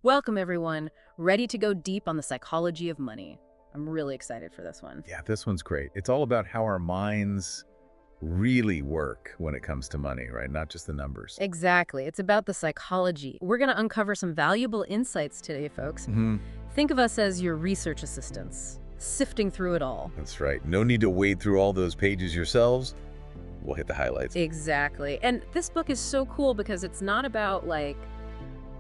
Welcome, everyone. Ready to go deep on the psychology of money. I'm really excited for this one. Yeah, this one's great. It's all about how our minds really work when it comes to money, right? Not just the numbers. Exactly. It's about the psychology. We're going to uncover some valuable insights today, folks. Think of us as your research assistants, sifting through it all. That's right. No need to wade through all those pages yourselves. We'll hit the highlights. Exactly. And this book is so cool because it's not about,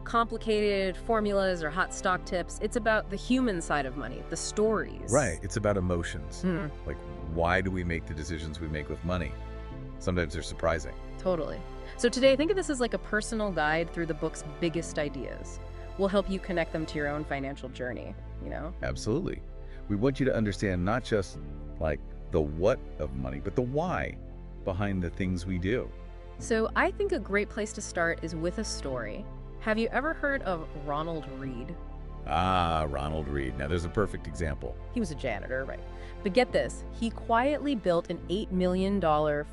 complicated formulas or hot stock tips. It's about the human side of money, the stories. Right. It's about emotions. Like, why do we make the decisions we make with money? Sometimes they're surprising. Totally. So today, think of this as like a personal guide through the book's biggest ideas. We'll help you connect them to your own financial journey, Absolutely. We want you to understand not just like the what of money, but the why behind the things we do. So I think a great place to start is with a story. Have you ever heard of Ronald Read? Ah, Ronald Read. Now, there's a perfect example. He was a janitor, right? But get this, he quietly built an $8 million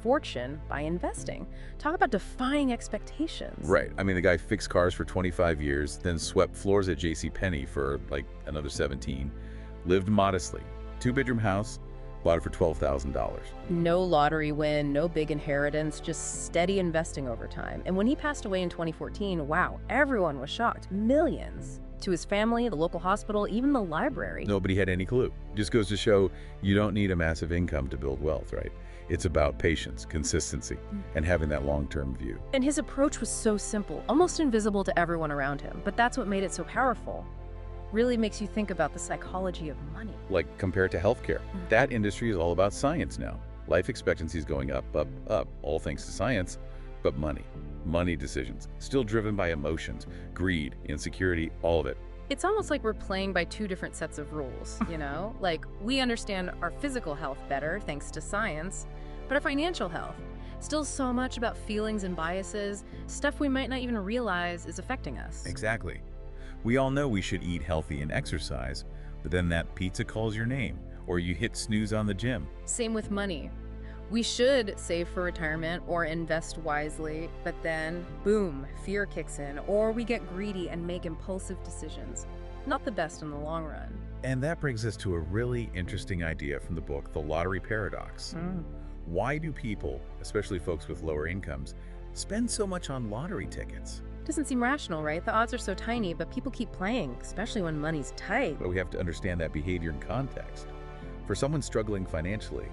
fortune by investing. Talk about defying expectations. Right. I mean, the guy fixed cars for 25 years, then swept floors at JCPenney for like another 17, lived modestly. Two-bedroom house, bought it for $12,000. No lottery win, no big inheritance, just steady investing over time. And when he passed away in 2014, wow, everyone was shocked. Millions. To his family, the local hospital, even the library. Nobody had any clue. Just goes to show you don't need a massive income to build wealth, right? It's about patience, consistency, and having that long-term view. And his approach was so simple, almost invisible to everyone around him. But that's what made it so powerful. Really makes you think about the psychology of money. Like compared to healthcare, that industry is all about science now. Life expectancy is going up, up, up, all thanks to science, but money decisions, still driven by emotions, greed, insecurity, all of it. It's almost like we're playing by two different sets of rules, Like, we understand our physical health better thanks to science, but our financial health, still so much about feelings and biases, stuff we might not even realize is affecting us. Exactly. We all know we should eat healthy and exercise, but then that pizza calls your name, or you hit snooze on the gym. Same with money. We should save for retirement or invest wisely, but then, boom, fear kicks in, or we get greedy and make impulsive decisions. Not the best in the long run. And that brings us to a really interesting idea from the book, The Lottery Paradox. Why do people, especially folks with lower incomes, spend so much on lottery tickets? Doesn't seem rational, right? The odds are so tiny, but people keep playing, especially when money's tight. But we have to understand that behavior in context. For someone struggling financially,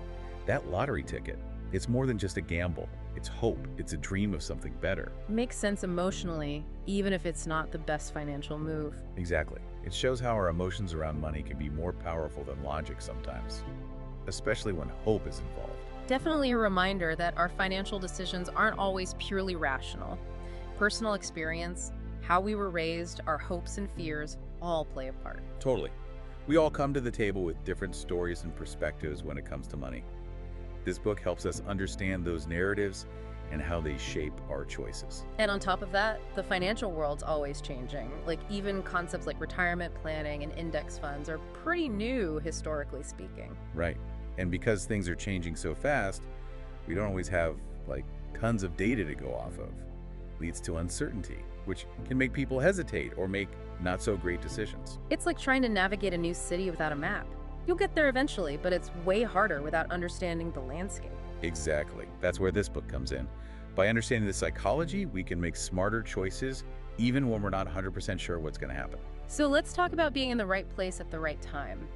that lottery ticket, it's more than just a gamble. It's hope. It's a dream of something better. Makes sense emotionally, even if it's not the best financial move. Exactly. It shows how our emotions around money can be more powerful than logic sometimes, especially when hope is involved. Definitely a reminder that our financial decisions aren't always purely rational. Personal experience, how we were raised, our hopes and fears all play a part. Totally. We all come to the table with different stories and perspectives when it comes to money. This book helps us understand those narratives and how they shape our choices. And on top of that, the financial world's always changing. Even concepts like retirement planning and index funds are pretty new, historically speaking. Right. And because things are changing so fast, we don't always have tons of data to go off of. Leads to uncertainty, which can make people hesitate or make not so great decisions. It's like trying to navigate a new city without a map. You'll get there eventually, but it's way harder without understanding the landscape. Exactly. That's where this book comes in. By understanding the psychology, we can make smarter choices even when we're not 100% sure what's going to happen. So let's talk about being in the right place at the right time.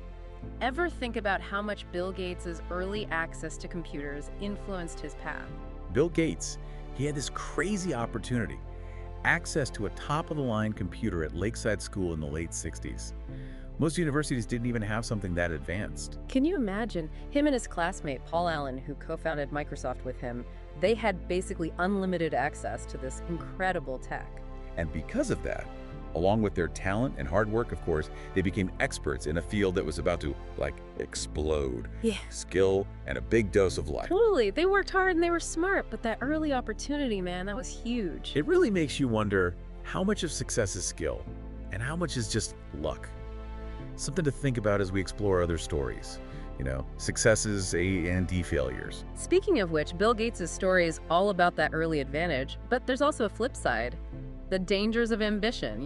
Ever think about how much Bill Gates' early access to computers influenced his path? Bill Gates, he had this crazy opportunity, access to a top-of-the-line computer at Lakeside School in the late 60s. Most universities didn't even have something that advanced. Can you imagine? Him and his classmate, Paul Allen, who co-founded Microsoft with him, they had basically unlimited access to this incredible tech. And because of that, along with their talent and hard work, of course, they became experts in a field that was about to, explode. Yeah. Skill and a big dose of luck. Totally. They worked hard and they were smart, but that early opportunity, man, that was huge. It really makes you wonder how much of success is skill and how much is just luck. Something to think about as we explore other stories. Successes and failures. Speaking of which, Bill Gates' story is all about that early advantage, but there's also a flip side. The dangers of ambition,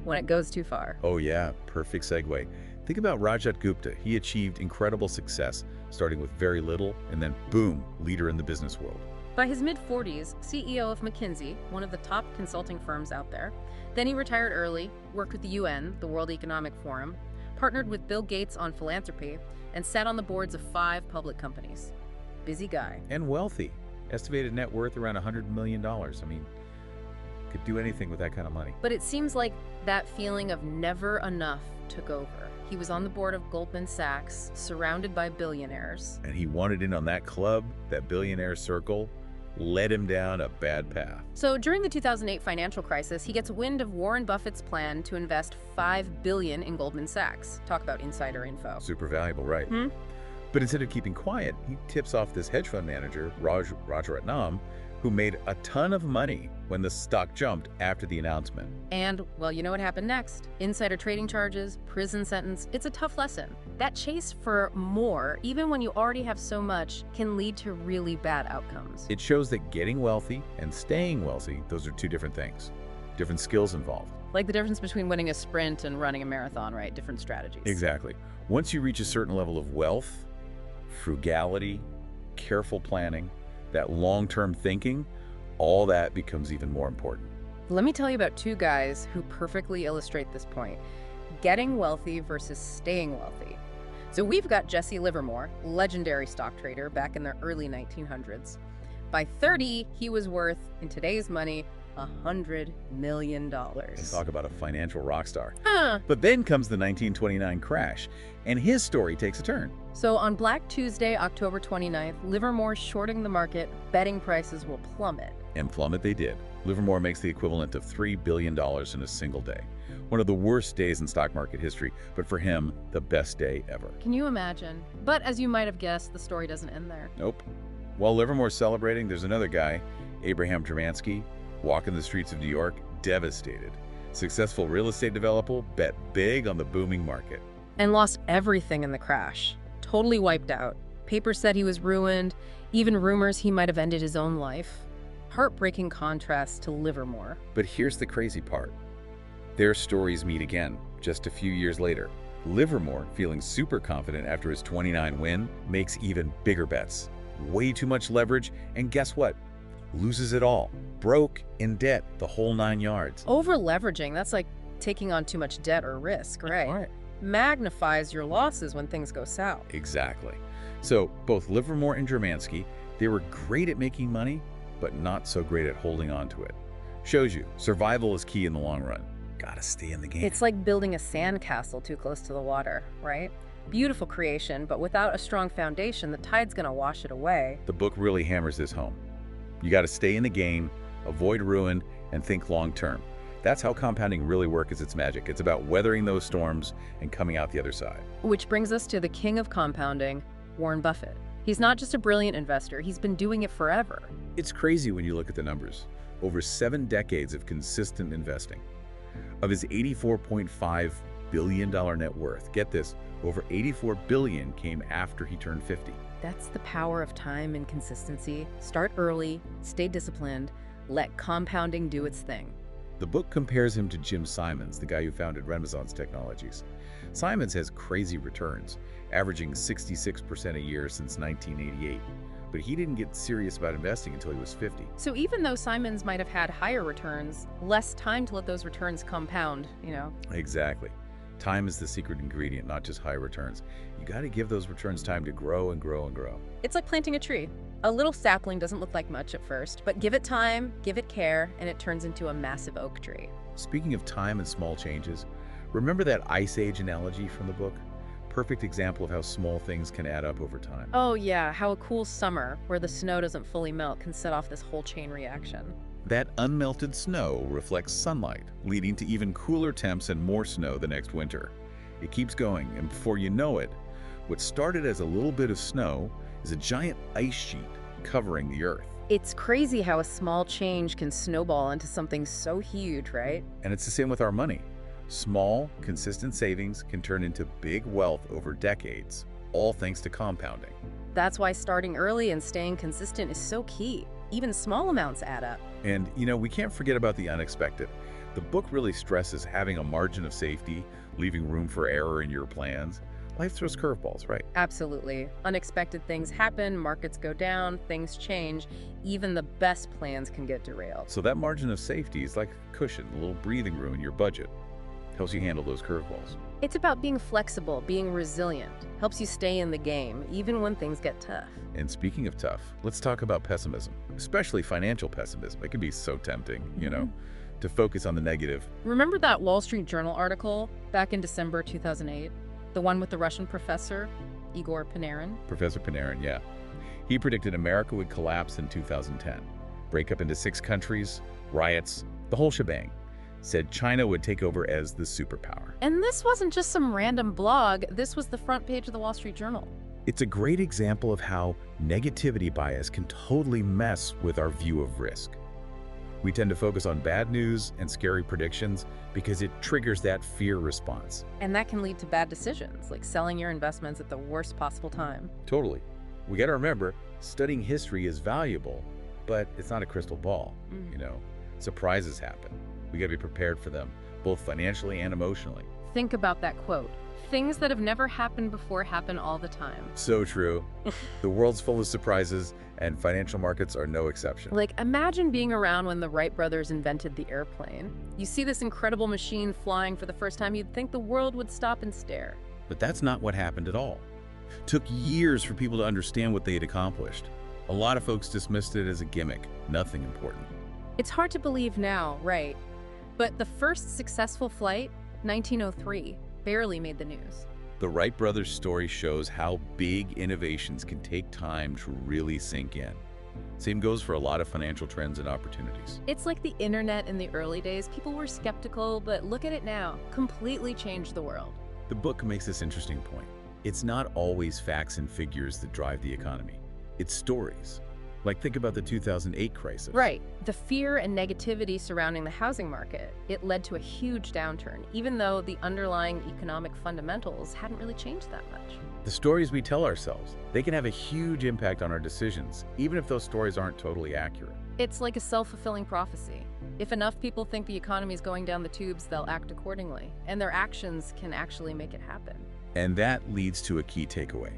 when it goes too far. Oh yeah, perfect segue. Think about Rajat Gupta. He achieved incredible success, starting with very little, and then boom, leader in the business world. By his mid-40s, CEO of McKinsey, one of the top consulting firms out there. Then he retired early, worked with the UN, the World Economic Forum, partnered with Bill Gates on philanthropy, and sat on the boards of 5 public companies. Busy guy. And wealthy. Estimated net worth around $100 million. I mean, could do anything with that kind of money. But it seems like that feeling of never enough took over. He was on the board of Goldman Sachs, surrounded by billionaires. And he wanted in on that club, that billionaire circle, led him down a bad path. So during the 2008 financial crisis, he gets wind of Warren Buffett's plan to invest $5 billion in Goldman Sachs. Talk about insider info. Super valuable, right? But instead of keeping quiet, he tips off this hedge fund manager, Rajaratnam, who made a ton of money when the stock jumped after the announcement. And, well, you know what happened next. Insider trading charges, prison sentence. It's a tough lesson. That chase for more, even when you already have so much, can lead to really bad outcomes. It shows that getting wealthy and staying wealthy, those are two different things. Different skills involved. Like the difference between winning a sprint and running a marathon, right? Different strategies. Exactly. Once you reach a certain level of wealth, frugality, careful planning, that long-term thinking, all that becomes even more important. Let me tell you about 2 guys who perfectly illustrate this point. Getting wealthy versus staying wealthy. So we've got Jesse Livermore, legendary stock trader back in the early 1900s. By 30, he was worth, in today's money, $100 million. And talk about a financial rock star. Huh. But then comes the 1929 crash, and his story takes a turn. So on Black Tuesday, October 29th, Livermore's shorting the market, betting prices will plummet. And plummet they did. Livermore makes the equivalent of $3 billion in a single day. One of the worst days in stock market history, but for him, the best day ever. Can you imagine? But as you might have guessed, the story doesn't end there. Nope. While Livermore's celebrating, there's another guy, Abraham Dramansky, walking the streets of New York, devastated. Successful real estate developer, bet big on the booming market. And lost everything in the crash. Totally wiped out. Papers said he was ruined, even rumors he might have ended his own life. Heartbreaking contrast to Livermore. But here's the crazy part. Their stories meet again, just a few years later. Livermore, feeling super confident after his 29 win, makes even bigger bets. Way too much leverage, and guess what? Loses it all. Broke, in debt, the whole 9 yards. Over-leveraging, that's like taking on too much debt or risk, right? Magnifies your losses when things go south. Exactly. So both Livermore and Dramansky, they were great at making money, but not so great at holding on to it. Shows you, survival is key in the long run. Gotta stay in the game. It's like building a sandcastle too close to the water, right? Beautiful creation, but without a strong foundation, the tide's gonna wash it away. The book really hammers this home. You gotta stay in the game, avoid ruin, and think long term. That's how compounding really works its magic. It's about weathering those storms and coming out the other side. Which brings us to the king of compounding, Warren Buffett. He's not just a brilliant investor, he's been doing it forever. It's crazy when you look at the numbers. Over 7 decades of consistent investing. Of his $84.5 billion net worth, get this, over $84 billion came after he turned 50. That's the power of time and consistency. Start early, stay disciplined, let compounding do its thing. The book compares him to Jim Simons, the guy who founded Renaissance Technologies. Simons has crazy returns, averaging 66% a year since 1988. But he didn't get serious about investing until he was 50. So even though Simons might have had higher returns, less time to let those returns compound, you know? Exactly. Time is the secret ingredient, not just high returns. You got to give those returns time to grow and grow and grow. It's like planting a tree. A little sapling doesn't look like much at first, but give it time, give it care, and it turns into a massive oak tree. Speaking of time and small changes, remember that Ice Age analogy from the book? Perfect example of how small things can add up over time. Oh yeah, how a cool summer, where the snow doesn't fully melt, can set off this whole chain reaction. That unmelted snow reflects sunlight, leading to even cooler temps and more snow the next winter. It keeps going, and before you know it, what started as a little bit of snow is a giant ice sheet covering the Earth. It's crazy how a small change can snowball into something so huge, right? And it's the same with our money. Small, consistent savings can turn into big wealth over decades, all thanks to compounding. That's why starting early and staying consistent is so key. Even small amounts add up. And, you know, we can't forget about the unexpected. The book really stresses having a margin of safety, leaving room for error in your plans. Life throws curveballs, right? Absolutely. Unexpected things happen, markets go down, things change. Even the best plans can get derailed. So that margin of safety is like a cushion, a little breathing room in your budget. Helps you handle those curveballs. It's about being flexible, being resilient. Helps you stay in the game, even when things get tough. And speaking of tough, let's talk about pessimism, especially financial pessimism. It can be so tempting, to focus on the negative. Remember that Wall Street Journal article back in December 2008? The one with the Russian professor, Igor Panarin? Professor Panarin, yeah. He predicted America would collapse in 2010, break up into 6 countries, riots, the whole shebang. Said China would take over as the superpower. And this wasn't just some random blog, this was the front page of the Wall Street Journal. It's a great example of how negativity bias can totally mess with our view of risk. We tend to focus on bad news and scary predictions because it triggers that fear response. And that can lead to bad decisions, like selling your investments at the worst possible time. Totally. We got to remember, studying history is valuable, but it's not a crystal ball. Surprises happen. We got to be prepared for them, both financially and emotionally. Think about that quote. Things that have never happened before happen all the time. So true. The world's full of surprises, and financial markets are no exception. Like, imagine being around when the Wright brothers invented the airplane. You see this incredible machine flying for the first time, you'd think the world would stop and stare. But that's not what happened at all. It took years for people to understand what they had accomplished. A lot of folks dismissed it as a gimmick, nothing important. It's hard to believe now, right? But the first successful flight, 1903, barely made the news. The Wright brothers' story shows how big innovations can take time to really sink in. Same goes for a lot of financial trends and opportunities. It's like the internet in the early days. People were skeptical, but look at it now. Completely changed the world. The book makes this interesting point. It's not always facts and figures that drive the economy. It's stories. Like, think about the 2008 crisis. Right. The fear and negativity surrounding the housing market, it led to a huge downturn, even though the underlying economic fundamentals hadn't really changed that much. The stories we tell ourselves, they can have a huge impact on our decisions, even if those stories aren't totally accurate. It's like a self-fulfilling prophecy. If enough people think the economy is going down the tubes, they'll act accordingly, and their actions can actually make it happen. And that leads to a key takeaway.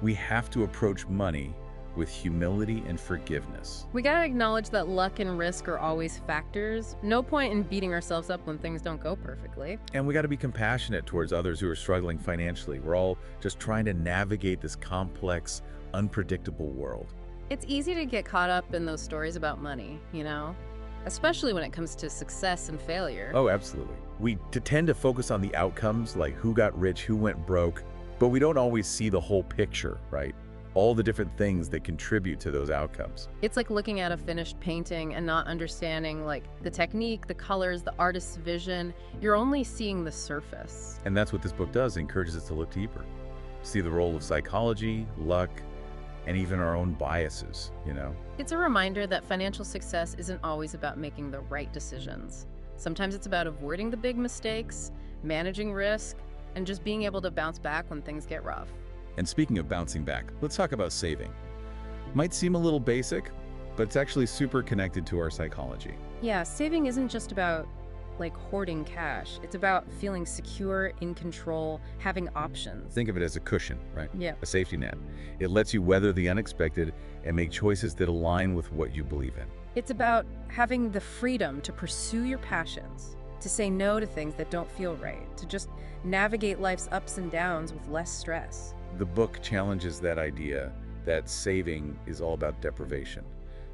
We have to approach money with humility and forgiveness. We gotta acknowledge that luck and risk are always factors. No point in beating ourselves up when things don't go perfectly. And we gotta be compassionate towards others who are struggling financially. We're all just trying to navigate this complex, unpredictable world. It's easy to get caught up in those stories about money, especially when it comes to success and failure. Oh, absolutely. We tend to focus on the outcomes, like who got rich, who went broke, but we don't always see the whole picture, right? All the different things that contribute to those outcomes. It's like looking at a finished painting and not understanding the technique, the colors, the artist's vision. You're only seeing the surface. And that's what this book does, it encourages us to look deeper. See the role of psychology, luck, and even our own biases, It's a reminder that financial success isn't always about making the right decisions. Sometimes it's about avoiding the big mistakes, managing risk, and just being able to bounce back when things get rough. And speaking of bouncing back, let's talk about saving. Might seem a little basic, but it's actually super connected to our psychology. Yeah, saving isn't just about hoarding cash. It's about feeling secure, in control, having options. Think of it as a cushion, right? Yeah. A safety net. It lets you weather the unexpected and make choices that align with what you believe in. It's about having the freedom to pursue your passions, to say no to things that don't feel right, to just navigate life's ups and downs with less stress. The book challenges that idea that saving is all about deprivation.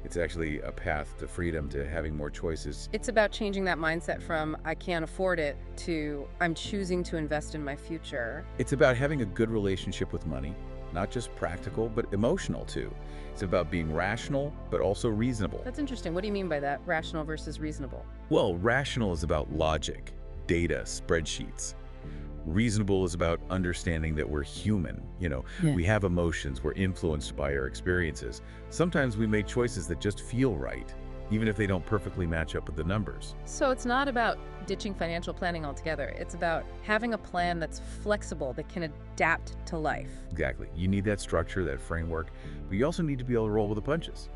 It's actually a path to freedom, to having more choices. It's about changing that mindset from I can't afford it to I'm choosing to invest in my future. It's about having a good relationship with money, not just practical, but emotional too. It's about being rational, but also reasonable. That's interesting. What do you mean by that? Rational versus reasonable? Well, rational is about logic, data, spreadsheets. Reasonable is about understanding that we're human. We have emotions, we're influenced by our experiences. Sometimes we make choices that just feel right, even if they don't perfectly match up with the numbers. So it's not about ditching financial planning altogether. It's about having a plan that's flexible, that can adapt to life. Exactly. You need that structure, that framework, but you also need to be able to roll with the punches,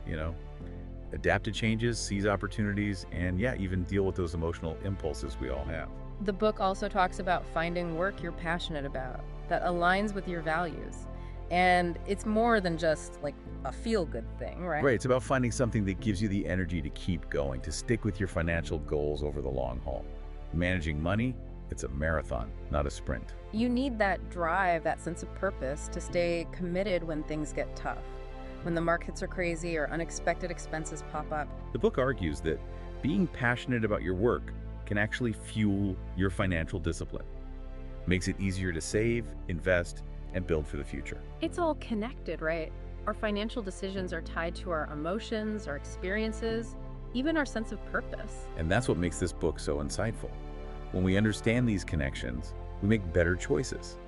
adapt to changes, seize opportunities, and yeah, even deal with those emotional impulses we all have. The book also talks about finding work you're passionate about, that aligns with your values. And it's more than just like a feel-good thing, right? Right, it's about finding something that gives you the energy to keep going, to stick with your financial goals over the long haul. Managing money, it's a marathon, not a sprint. You need that drive, that sense of purpose to stay committed when things get tough. When the markets are crazy or unexpected expenses pop up. The book argues that being passionate about your work can actually fuel your financial discipline. Makes it easier to save, invest, and build for the future. It's all connected, right? Our financial decisions are tied to our emotions, our experiences, even our sense of purpose. And that's what makes this book so insightful. When we understand these connections, we make better choices.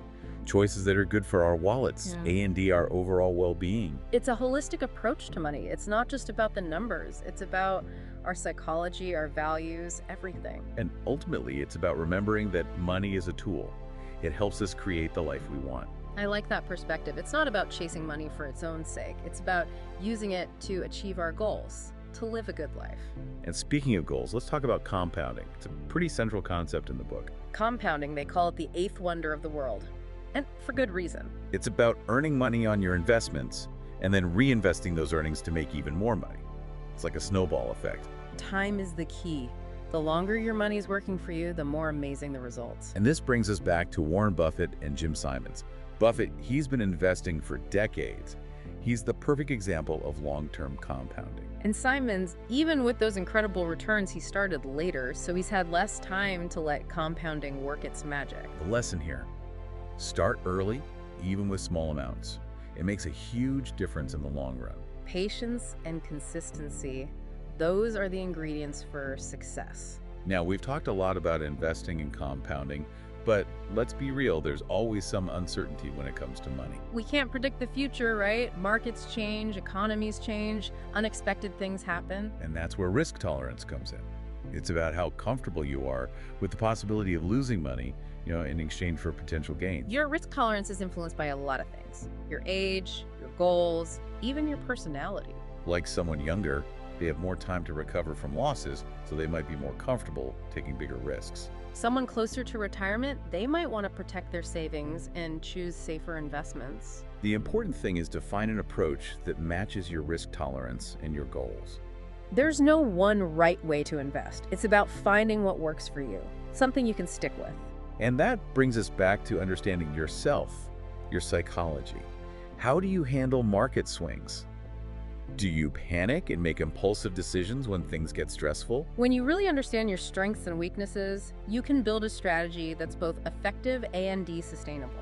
Choices that are good for our wallets, and our overall well-being. It's a holistic approach to money. It's not just about the numbers. It's about our psychology, our values, everything. And ultimately, it's about remembering that money is a tool. It helps us create the life we want. I like that perspective. It's not about chasing money for its own sake. It's about using it to achieve our goals, to live a good life. And speaking of goals, let's talk about compounding. It's a pretty central concept in the book. Compounding, they call it the eighth wonder of the world. And for good reason. It's about earning money on your investments and then reinvesting those earnings to make even more money. It's like a snowball effect. Time is the key. The longer your money's working for you, the more amazing the results. And this brings us back to Warren Buffett and Jim Simons. Buffett, he's been investing for decades. He's the perfect example of long-term compounding. And Simons, even with those incredible returns, he started later, so he's had less time to let compounding work its magic. The lesson here: start early, even with small amounts. It makes a huge difference in the long run. Patience and consistency, those are the ingredients for success. Now, we've talked a lot about investing and compounding, but let's be real, there's always some uncertainty when it comes to money. We can't predict the future, right? Markets change, economies change, unexpected things happen. And that's where risk tolerance comes in. It's about how comfortable you are with the possibility of losing money, in exchange for potential gains. Your risk tolerance is influenced by a lot of things. Your age, your goals, even your personality. Like someone younger, they have more time to recover from losses, so they might be more comfortable taking bigger risks. Someone closer to retirement, they might want to protect their savings and choose safer investments. The important thing is to find an approach that matches your risk tolerance and your goals. There's no one right way to invest. It's about finding what works for you, something you can stick with. And that brings us back to understanding yourself, your psychology. How do you handle market swings? Do you panic and make impulsive decisions when things get stressful? When you really understand your strengths and weaknesses, you can build a strategy that's both effective and sustainable.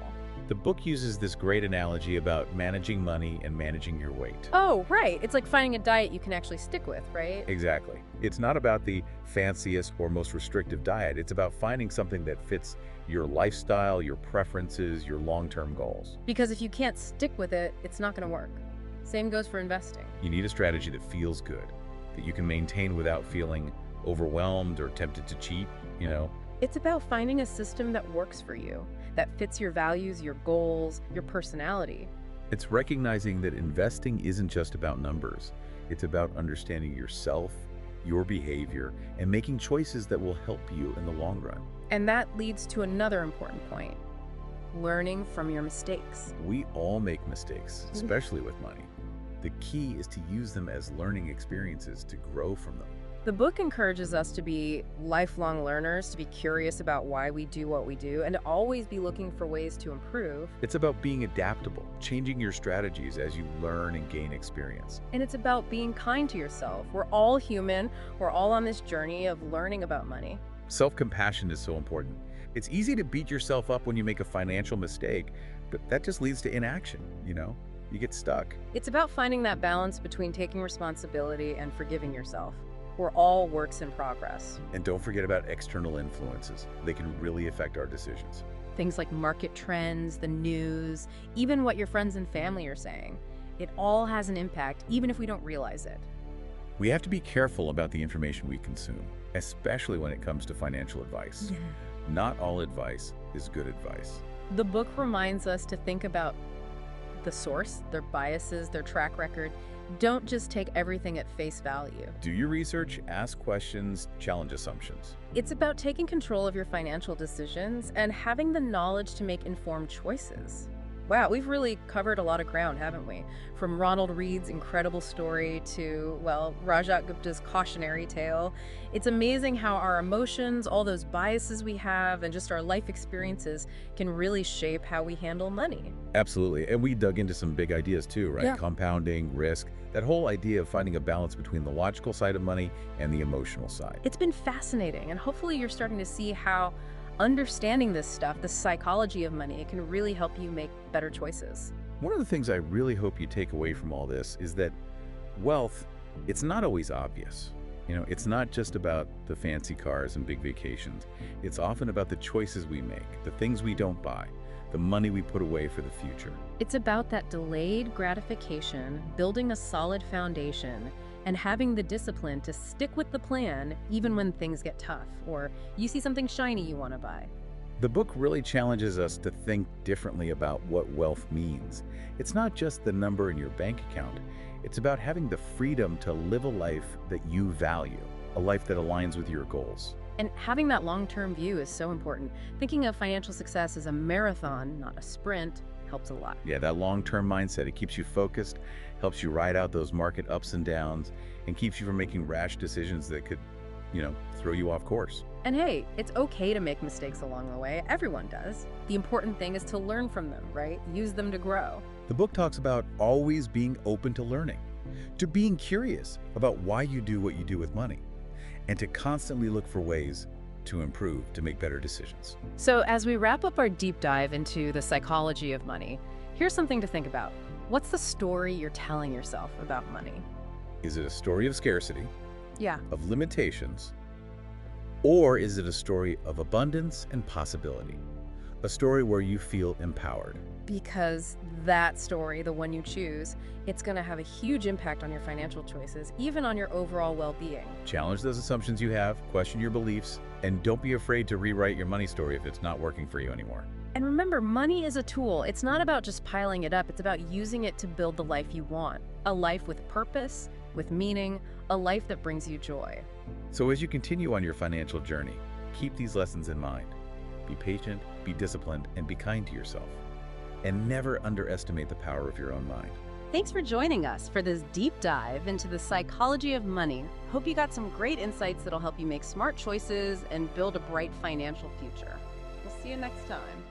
The book uses this great analogy about managing money and managing your weight. Oh, right. It's like finding a diet you can actually stick with, right? Exactly. It's not about the fanciest or most restrictive diet. It's about finding something that fits your lifestyle, your preferences, your long-term goals. Because if you can't stick with it, it's not going to work. Same goes for investing. You need a strategy that feels good, that you can maintain without feeling overwhelmed or tempted to cheat, It's about finding a system that works for you, that fits your values, your goals, your personality. It's recognizing that investing isn't just about numbers. It's about understanding yourself, your behavior, and making choices that will help you in the long run. And that leads to another important point: learning from your mistakes. We all make mistakes, especially with money. The key is to use them as learning experiences to grow from them. The book encourages us to be lifelong learners, to be curious about why we do what we do, and to always be looking for ways to improve. It's about being adaptable, changing your strategies as you learn and gain experience. And it's about being kind to yourself. We're all human. We're all on this journey of learning about money. Self-compassion is so important. It's easy to beat yourself up when you make a financial mistake, but that just leads to inaction, You get stuck. It's about finding that balance between taking responsibility and forgiving yourself. We're all works in progress. And don't forget about external influences. They can really affect our decisions. Things like market trends, the news, even what your friends and family are saying. It all has an impact, even if we don't realize it. We have to be careful about the information we consume, especially when it comes to financial advice. Not all advice is good advice. The book reminds us to think about the source, their biases, their track record, Don't just take everything at face value. Do your research, ask questions, challenge assumptions. It's about taking control of your financial decisions and having the knowledge to make informed choices. Wow, we've really covered a lot of ground, haven't we? From Ronald Read's incredible story to, well, Rajat Gupta's cautionary tale. It's amazing how our emotions, all those biases we have, and just our life experiences can really shape how we handle money. Absolutely. And we dug into some big ideas too, right? Yeah. Compounding, risk, that whole idea of finding a balance between the logical side of money and the emotional side. It's been fascinating, and hopefully you're starting to see how understanding this stuff, the psychology of money, it can really help you make better choices. One of the things I really hope you take away from all this is that wealth, it's not always obvious. It's not just about the fancy cars and big vacations. It's often about the choices we make, the things we don't buy, the money we put away for the future. It's about that delayed gratification, building a solid foundation, and having the discipline to stick with the plan even when things get tough or you see something shiny you want to buy. The book really challenges us to think differently about what wealth means. It's not just the number in your bank account. It's about having the freedom to live a life that you value, a life that aligns with your goals. And having that long-term view is so important. Thinking of financial success as a marathon, not a sprint, helps a lot. Yeah, that long-term mindset, it keeps you focused, helps you ride out those market ups and downs, and keeps you from making rash decisions that could, throw you off course. And hey, it's okay to make mistakes along the way. Everyone does. The important thing is to learn from them, right? Use them to grow. The book talks about always being open to learning, to being curious about why you do what you do with money, and to constantly look for ways to improve, to make better decisions. So as we wrap up our deep dive into the psychology of money, here's something to think about. What's the story you're telling yourself about money? Is it a story of scarcity, Yeah. of limitations, or is it a story of abundance and possibility? A story where you feel empowered? Because that story, the one you choose, it's going to have a huge impact on your financial choices, even on your overall well-being. Challenge those assumptions you have, question your beliefs, and don't be afraid to rewrite your money story if it's not working for you anymore. And remember, money is a tool. It's not about just piling it up. It's about using it to build the life you want. A life with purpose, with meaning, a life that brings you joy. So as you continue on your financial journey, keep these lessons in mind. Be patient, be disciplined, and be kind to yourself. And never underestimate the power of your own mind. Thanks for joining us for this deep dive into the psychology of money. Hope you got some great insights that'll help you make smart choices and build a bright financial future. We'll see you next time.